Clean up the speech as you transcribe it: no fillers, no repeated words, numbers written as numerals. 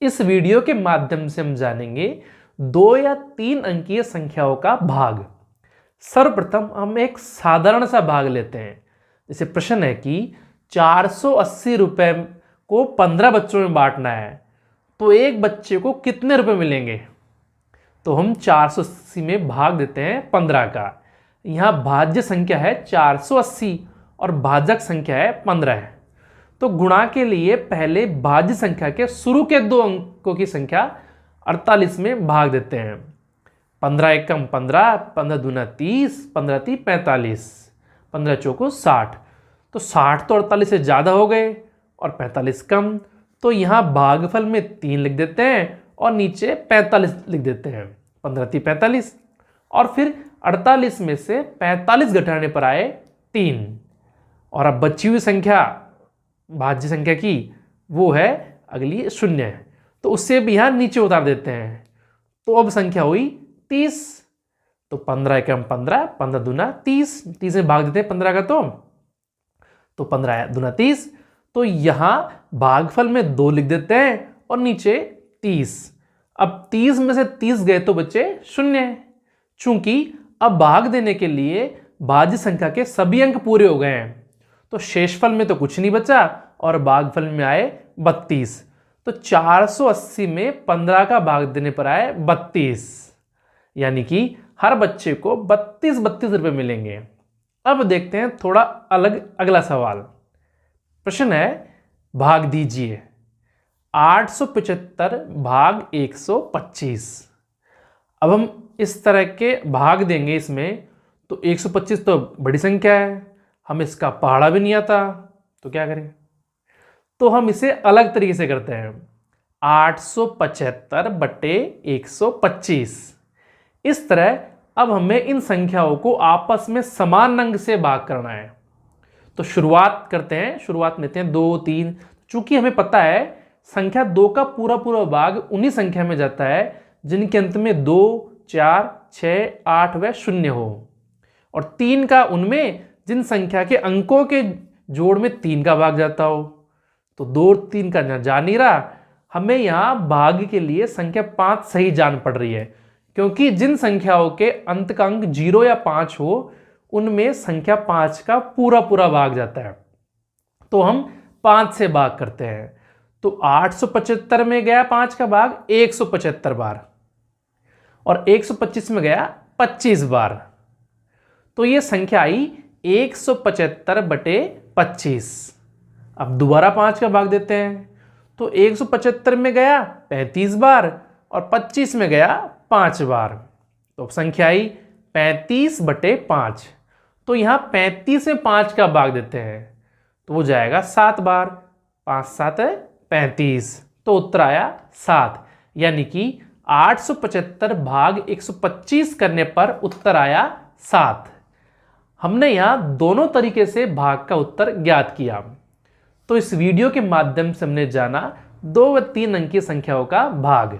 इस वीडियो के माध्यम से हम जानेंगे 2 या 3 अंकीय संख्याओं का भाग। सर्वप्रथम हम एक साधारण सा भाग लेते हैं। जैसे प्रश्न है कि 480 रुपए को 15 बच्चों में बांटना है, तो एक बच्चे को कितने रुपए मिलेंगे। तो हम 480 में भाग देते हैं 15 का। यहाँ भाज्य संख्या है 480 और भाजक संख्या है 15। तो गुणा के लिए पहले भाज्य संख्या के शुरू के 2 अंकों की संख्या 48 में भाग देते हैं। 15 एकम 15, 15 दूना 30, 15 ती 45, 15 चौको 60। तो 60 तो 48 से ज़्यादा हो गए और 45 कम, तो यहाँ भागफल में 3 लिख देते हैं और नीचे 45 लिख देते हैं। 15 ती 45 और फिर 48 में से 45 घटाने पर आए 3, और अब बची हुई संख्या भाज्य संख्या की वो है अगली 0 है, तो उससे भी यहाँ नीचे उतार देते हैं। तो अब संख्या हुई 30। तो 15 एकम 15, 15 दूना 30, 30 में भाग देते हैं 15 का, तो 15 दूना 30। तो यहाँ भागफल में 2 लिख देते हैं और नीचे 30। अब 30 में से 30 गए तो बचे 0, चूंकि अब भाग देने के लिए भाज्य संख्या के सभी अंक पूरे हो गए हैं, तो शेषफल में तो कुछ नहीं बचा और भागफल में आए 32। तो 480 में 15 का भाग देने पर आए 32, यानी कि हर बच्चे को 32 रुपए मिलेंगे। अब देखते हैं थोड़ा अलग अगला सवाल। प्रश्न है भाग दीजिए 875 भाग 125। अब हम इस तरह के भाग देंगे इसमें, तो 125 तो बड़ी संख्या है, हम इसका पहाड़ा भी नहीं आता, तो क्या करें। तो हम इसे अलग तरीके से करते हैं। 875 बटे 125। इस तरह अब हमें इन संख्याओं को आपस में समान अंक से भाग करना है। तो शुरुआत करते हैं, शुरुआत लेते हैं 2, 3। चूंकि हमें पता है संख्या 2 का पूरा पूरा भाग उन्हीं संख्या में जाता है जिनके अंत में 2, 4, 6, 8 व 0 हो, और 3 का उनमें जिन संख्या के अंकों के जोड़ में 3 का भाग जाता हो। तो 2 और 3 का जा नहीं रहा, हमें यहाँ भाग के लिए संख्या 5 सही जान पड़ रही है, क्योंकि जिन संख्याओं के अंत का अंक 0 या 5 हो उनमें संख्या 5 का पूरा पूरा भाग जाता है। तो हम 5 से भाग करते हैं। तो 875 में गया 5 का भाग 175 बार और 125 में गया 25 बार। तो ये संख्या आई 175 बटे 25। अब दोबारा 5 का भाग देते हैं, तो 175 में गया 35 बार और 25 में गया 5 बार। तो संख्या आई 35 बटे 5। तो यहाँ 35 में 5 का भाग देते हैं, तो वो जाएगा 7 बार। 5 7 है 35, तो उत्तर आया 7, यानी कि 875 भाग 125 करने पर उत्तर आया 7। हमने यहाँ दोनों तरीके से भाग का उत्तर ज्ञात किया। तो इस वीडियो के माध्यम से हमने जाना 2 व 3 अंकीय संख्याओं का भाग।